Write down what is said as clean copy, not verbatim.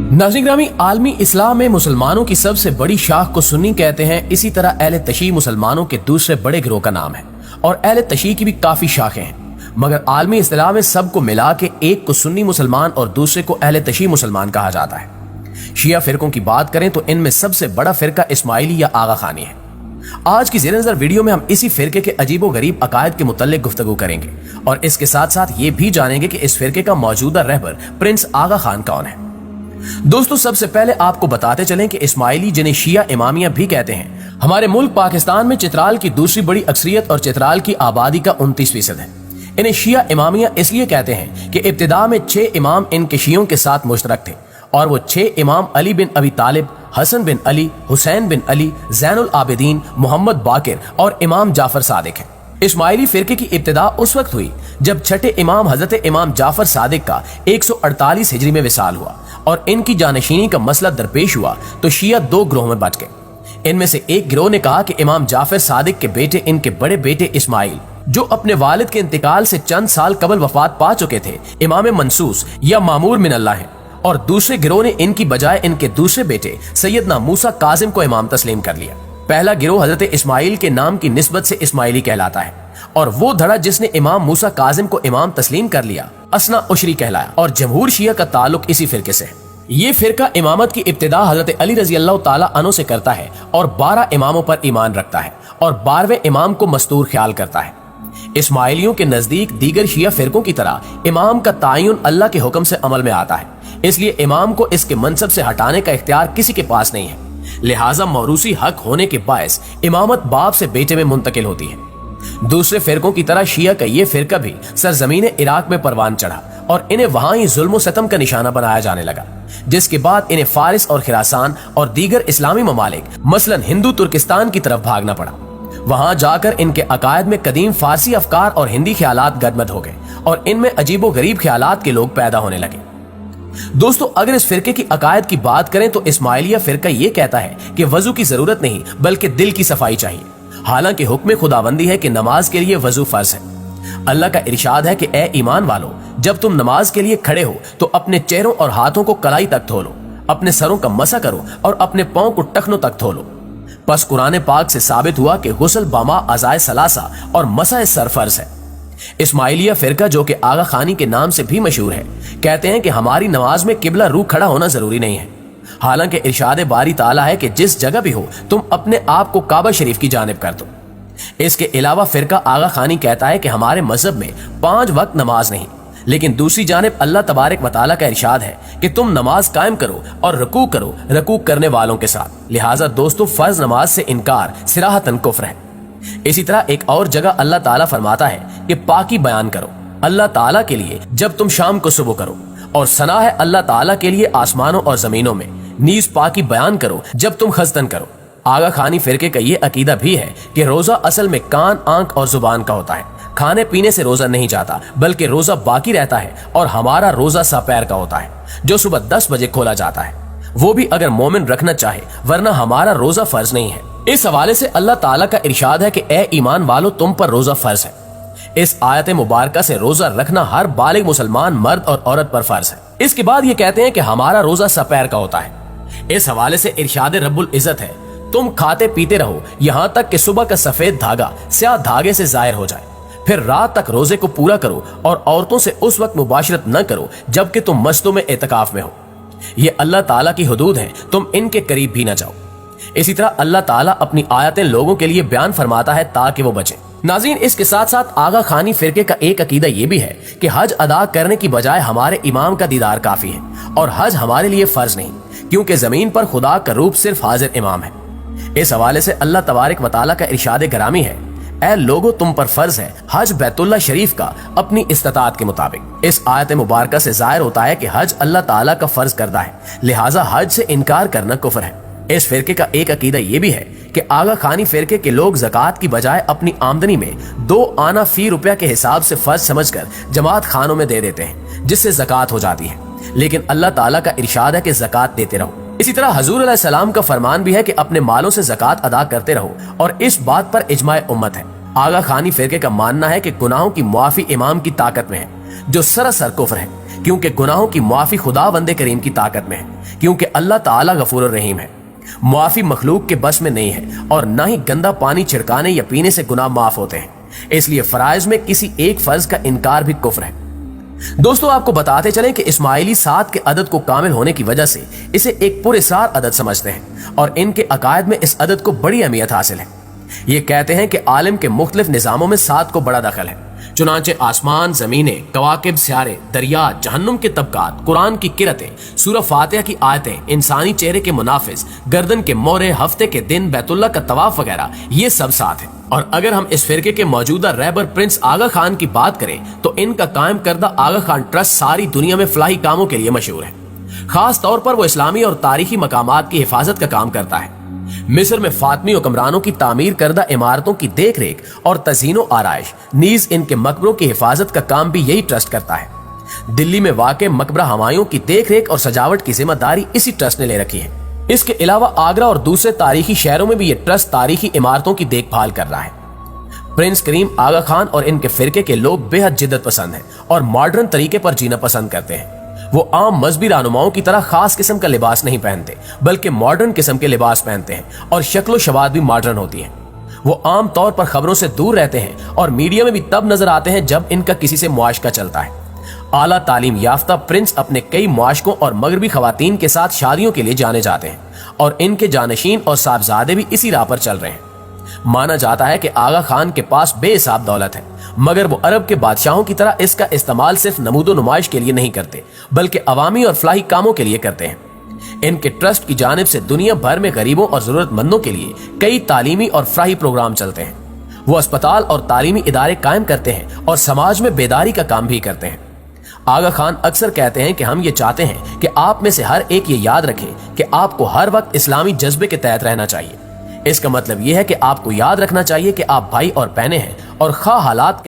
नाज़रीन ग्रामी, आलमी इस्लाम में मुसलमानों की सबसे बड़ी शाख को सुन्नी कहते हैं। इसी तरह अहले तशी मुसलमानों के दूसरे बड़े गिरोह का नाम है और अहले तशी की भी काफी शाखें हैं, मगर आलमी इस्लाम में सबको मिला के एक को सुन्नी मुसलमान और दूसरे को अहले तशी मुसलमान कहा जाता है। शिया फिरकों की बात करें तो इनमें सबसे बड़ा फिरका इस्माइली या आगा खानी है। आज की ज़ेर नज़र वीडियो में हम इसी फिरके के अजीबो गरीब अकायद के मुतल्लिक गुफ्तगू करेंगे और इसके साथ साथ ये भी जानेंगे कि इस फिरके का मौजूदा रहबर प्रिंस आगा खान कौन है। दोस्तों, सबसे पहले आपको बताते चलें कि इस्माइली, जिन्हें शिया इमामिया भी कहते हैं, हमारे मुल्क पाकिस्तान में चित्राल की दूसरी बड़ी अक्सरियत और चित्राल की आबादी का 29% है। इन्हें शिया इमामिया इसलिए कहते हैं कि इब्तिदा में 6 इमाम इनके शियों के साथ मुश्तरक थे और वो 6 इमाम अली बिन अबी तालिब, हसन बिन अली, हुसैन बिन अली, ज़ैनुल आबिदीन, मोहम्मद बाकिर और इमाम जाफर सादिक हैं। इस्माइली फिरके की इब्तिदा उस वक्त हुई जब छठे इमाम हजरत इमाम जाफर सादिक का 148 हिजरी में विसाल हुआ और इनकी जानशीनी का मसला दरपेश हुआ तो शिया 2 गिरोह में बट गए। इनमें से एक गिरोह ने कहा कि इमाम जाफर सादिक के बेटे, इनके बड़े बेटे इस्माइल, जो अपने वालिद के इंतकाल से चंद साल कबल वफात पा चुके थे, इमाम मंसूस या मामूर मिन अल्लाह हैं। और दूसरे गिरोह ने इनकी बजाय इनके दूसरे बेटे सैयदना मूसा काजिम को इमाम तस्लीम कर लिया। पहला गिरोह हजरत इस्माइल के नाम की निस्बत से इस्माइली कहलाता है और वो धड़ा जिसने इमाम मूसा काजिम को इमाम तस्लीम कर लिया असना उशरी कहलाया और जमहूर शिया का ताल्लुक इसी फिरके से है। ये फिरका इमामत की इब्तिदा हजरत अली रजी अल्लाह ताला अन्हु से करता है और 12 इमामों पर ईमान रखता है और 12वें इमाम को मस्तूर ख्याल करता है। इस्माइलियों के नजदीक दीगर शिया फिरकों की तरह इमाम का तायुन अल्लाह के हुक्म से अमल में आता है, इसलिए इमाम को इसके मनसब से हटाने का इख्तियार किसी के पास नहीं है। लिहाजा मौरूसी हक होने के बायस इमामत बाप से बेटे में मुंतकिल होती है। दूसरे फिरकों की तरह शिया का ये फिरका भी सरजमीन इराक में परवान चढ़ा और इन्हें वहां ही जुल्म सतम का निशाना बनाया जाने लगा, जिसके बाद इन्हें फारिस और खिरासान और दीगर इस्लामी ममालिक मसलन हिंदू तुर्किस्तान की तरफ भागना पड़ा। वहां जाकर इनके अकायद में कदीम फारसी अफकार और हिंदी ख्यालात गदमद हो गए और इनमें अजीबो गरीब ख्यालात के लोग पैदा होने लगे। दोस्तों, अगर इस फिरके की अकायद की बात करें तो इस्माइलिया फिरका ये कहता है कि वजू की जरूरत नहीं बल्कि दिल की सफाई चाहिए। हालांकि हुक्म खुदाबंदी है कि नमाज के लिए वजू फर्ज है। अल्लाह का इरशाद है कि ए ईमान वालो, जब तुम नमाज के लिए खड़े हो तो अपने चेहरों और हाथों को कलाई तक धो लो, अपने सरों का मसा करो और अपने पांव को टखनों तक धो लो। बस कुरान पाक से साबित हुआ कि गुस्ल बामा अज़ाए सलासा और मसा सर फर्ज है। इस्माइलिया फिरका, जो कि आगा खानी के नाम से भी मशहूर है, कहते हैं कि हमारी नमाज में किबला रू खड़ा होना जरूरी नहीं है। हालांकि इरशाद बारी ताला है कि जिस जगह भी हो तुम अपने आप को काबा शरीफ की जानिब कर दो। इसके अलावा फिरका आगा खानी कहता है कि हमारे मजहब में 5 वक्त नमाज नहीं, लेकिन दूसरी जानिब अल्लाह तबारक व तआला का इरशाद है कि तुम नमाज कायम करो और रकू करो रकू करने वालों के साथ। लिहाजा दोस्तों, फर्ज नमाज से इनकार सिराहतन कुफ्र है। इसी तरह एक और जगह अल्लाह ताला फरमाता है कि पाकी बयान करो अल्लाह ताला के लिए जब तुम शाम को सुबह करो, और सना है अल्लाह ताला के लिए आसमानों और जमीनों में, नीज पाकी बयान करो जब तुम खस्तन करो। आगा खानी फिरके का ये अकीदा भी है कि रोजा असल में कान, आंख और जुबान का होता है। खाने पीने से रोजा नहीं जाता बल्कि रोजा बाकी रहता है और हमारा रोजा सपैर का होता है जो सुबह 10 बजे खोला जाता है, वो भी अगर मोमिन रखना चाहे, वरना हमारा रोजा फर्ज नहीं है। इस हवाले से अल्लाह ताला का इरशाद है कि ए ईमान वालों, तुम पर रोजा फर्ज है। इस आयत मुबारका से रोजा रखना हर बालिग मुसलमान मर्द और औरत पर फर्ज है। इसके बाद ये कहते हैं कि हमारा रोजा सपैर का होता है। इस हवाले से इरशाद रब्बुल इज्जत है, तुम खाते पीते रहो यहाँ तक कि सुबह का सफेद धागा स्याह धागे से जाहिर हो जाए, फिर रात तक रोजे को पूरा करो और औरतों से उस वक्त मुबाशरत न करो जबकि तुम मस्तों में एतकाफ में हो। ये अल्लाह ताला की हुदूद है, तुम इनके करीब भी न जाओ। इसी तरह अल्लाह ताला अपनी आयतें लोगों के लिए बयान फरमाता है ताकि वो बचें। नाज़रीन, इसके साथ साथ आगा खानी फिरके का एक अकीदा ये भी है कि हज अदा करने की बजाय हमारे इमाम का दीदार काफी है और हज हमारे लिए फर्ज नहीं, क्योंकि जमीन पर खुदा का रूप सिर्फ हाजिर इमाम है। इस हवाले से अल्लाह तबारक व तआला का इरशाद गरामी है, ऐ लोगो तुम पर फर्ज है हज बैतुल्लाह शरीफ का अपनी इस्तात के मुताबिक। इस आयत मुबारका से जाहिर होता है कि हज अल्लाह ताला का फर्ज करदा है, लिहाजा हज से इनकार करना कुफ्र है। इस फिरके का एक अकीदा ये भी है कि आगा खानी फिरके के लोग ज़कात की बजाय अपनी आमदनी में 2 आना फी रुपया के हिसाब से फर्ज समझकर जमात खानों में दे देते हैं, जिससे ज़कात हो जाती है। लेकिन अल्लाह ताला का इरशाद है कि ज़कात देते रहो। इसी तरह हजूर अलैहिस्सलाम का फरमान भी है कि अपने मालों से ज़कात अदा करते रहो और इस बात पर इजमाए उम्मत है। आगा खानी फिरके का मानना है कि गुनाहों की मुआफी इमाम की ताकत में है, जो सरासर कुफ्र है, क्योंकि गुनाहों की माफी खुदावंद करीम की ताकत में है, क्योंकि अल्लाह ताला गफूर रहीम है। माफी मखलूक के बस में नहीं है और ना ही गंदा पानी छिड़काने या पीने से गुनाह माफ होते हैं। इसलिए फराइज में किसी एक फर्ज का इनकार भी कुफ्र है। दोस्तों, आपको बताते चलें कि इस्माइली 7 के अदद को कामिल होने की वजह से इसे एक पुरस्कार अदद समझते हैं और इनके अकायद में इस अदद को बड़ी अहमियत हासिल है। ये कहते हैं कि आलिम के मुख्तलिफ निजामों में 7 को बड़ा दखल है। चुनांचे आसमान, जमीनें, कवाकिब, सियारे, दरिया, जहन्नुम के तबकात, कुरान की किरतें, सूरह फातिहा की आयतें, इंसानी चेहरे के मुनाफिज, गर्दन के मोरे, हफ्ते के दिन, बैतुल्लाह का तवाफ वगैरह, ये सब 7 है। और अगर हम इस फिरके के मौजूदा रहबर प्रिंस आगा खान की बात करें तो इनका कायम करदा आगा खान ट्रस्ट सारी दुनिया में फलाही कामों के लिए मशहूर है। खास तौर पर वो इस्लामी और तारीखी मकामात की हिफाजत का काम करता है। मिस्र में फातमी हुक्मरानों की तामीर करदा इमारतों की देख रेख और तज़ीनो आराइश, नीज इनके मकबरों की हिफाजत का काम भी यही ट्रस्ट करता है। दिल्ली में वाक़े मकबरा हमायूं की देख रेख और सजावट की जिम्मेदारी इसी ट्रस्ट ने ले रखी है। इसके अलावा आगरा और दूसरे तारीखी शहरों में भी ये ट्रस्ट तारीखी इमारतों की देखभाल कर रहा है। प्रिंस करीम आगा खान और इनके फिरके के लोग बेहद जिद्दत पसंद हैं और मॉडर्न तरीके पर जीना पसंद करते हैं। वो आम मजहबी रहनुमाओं की तरह खास किस्म का लिबास नहीं पहनते, बल्कि मॉडर्न किस्म के लिबास पहनते हैं और शक्लो शबात भी मॉडर्न होती है। वो आम तौर पर खबरों से दूर रहते हैं और मीडिया में भी तब नजर आते हैं जब इनका किसी से मुआशका चलता है। आला तालीम याफ्ता प्रिंस अपने कई मुआशकों और मगरबी खवातीन के साथ शादियों के लिए जाने जाते हैं और इनके जानशीन और साहबजादे भी इसी राह पर चल रहे हैं। माना जाता है कि आगा खान के पास बेहिसाब दौलत है, मगर वो अरब के बादशाहों की तरह इसका इस्तेमाल सिर्फ नमूदो नुमाइश के लिए नहीं करते, बल्कि अवामी और फलाही कामों के लिए करते हैं। इनके ट्रस्ट की जानिब से दुनिया भर में गरीबों और जरूरतमंदों के लिए कई तालीमी और फलाही प्रोग्राम चलते हैं। वो अस्पताल और तालीमी इदारे कायम करते हैं और समाज में बेदारी का काम भी करते हैं। आगा खान अक्सर कहते हैं कि हम ये चाहते हैं कि आप में से हर एक ये याद रखे कि आपको हर वक्त इस्लामी जज्बे के तहत रहना चाहिए। इसका मतलब यह है कि आपको याद रखना चाहिए कि आप भाई और बहनें हैं और खा हालात